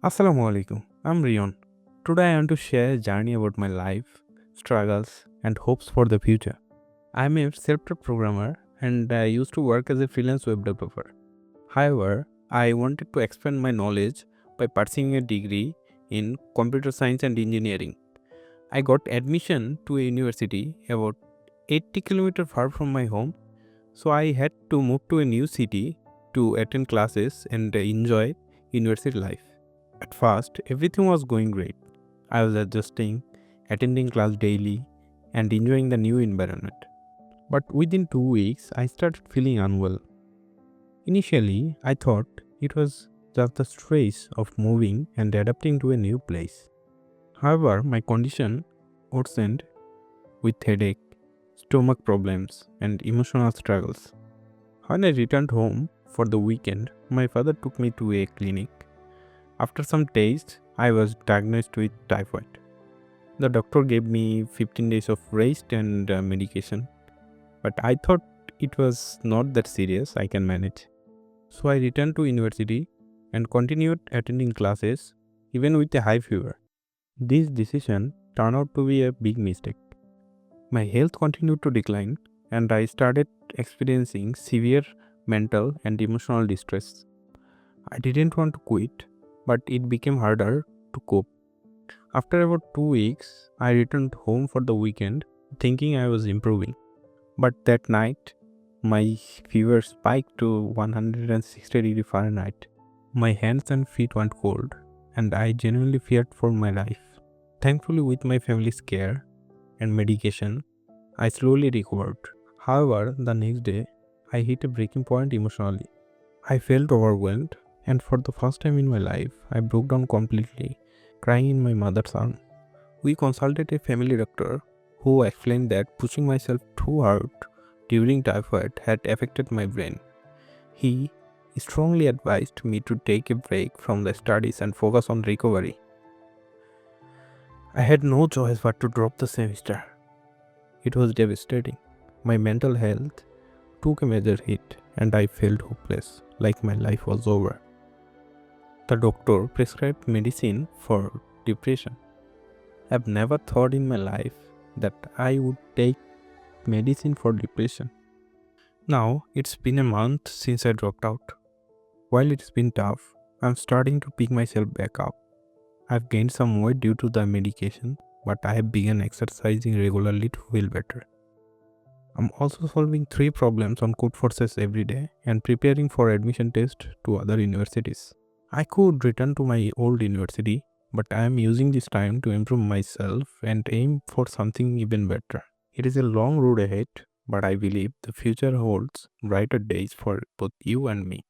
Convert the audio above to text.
Assalamu alaikum. I'm Rion. Today I want to share a journey about my life, struggles, and hopes for the future. I'm a self-taught programmer and I used to work as a freelance web developer. However, I wanted to expand my knowledge by pursuing a degree in computer science and engineering. I got admission to a university about 80 kilometers far from my home, so I had to move to a new city to attend classes and enjoy university life. At first, everything was going great. I was adjusting, attending class daily, and enjoying the new environment. But within 2 weeks, I started feeling unwell. Initially, I thought it was just the stress of moving and adapting to a new place. However, my condition worsened with headache, stomach problems, and emotional struggles. When I returned home for the weekend, my father took me to a clinic. After some tests, I was diagnosed with typhoid. The doctor gave me 15 days of rest and medication, but I thought it was not that serious, I can manage. So I returned to university and continued attending classes even with a high fever. This decision turned out to be a big mistake. My health continued to decline and I started experiencing severe mental and emotional distress. I didn't want to quit, but it became harder to cope. After about 2 weeks, I returned home for the weekend thinking I was improving. But that night, my fever spiked to 160 degrees Fahrenheit. My hands and feet went cold, and I genuinely feared for my life. Thankfully, with my family's care and medication, I slowly recovered. However, the next day, I hit a breaking point emotionally. I felt overwhelmed, and for the first time in my life, I broke down completely, crying in my mother's arms. We consulted a family doctor who explained that pushing myself too hard during typhoid had affected my brain. He strongly advised me to take a break from the studies and focus on recovery. I had no choice but to drop the semester. It was devastating. My mental health took a major hit and I felt hopeless, like my life was over. The doctor prescribed medicine for depression. I've never thought in my life that I would take medicine for depression. Now, it's been a month since I dropped out. While it's been tough, I'm starting to pick myself back up. I've gained some weight due to the medication, but I have begun exercising regularly to feel better. I'm also solving 3 problems on code forces every day and preparing for admission test to other universities. I could return to my old university, but I am using this time to improve myself and aim for something even better. It is a long road ahead, but I believe the future holds brighter days for both you and me.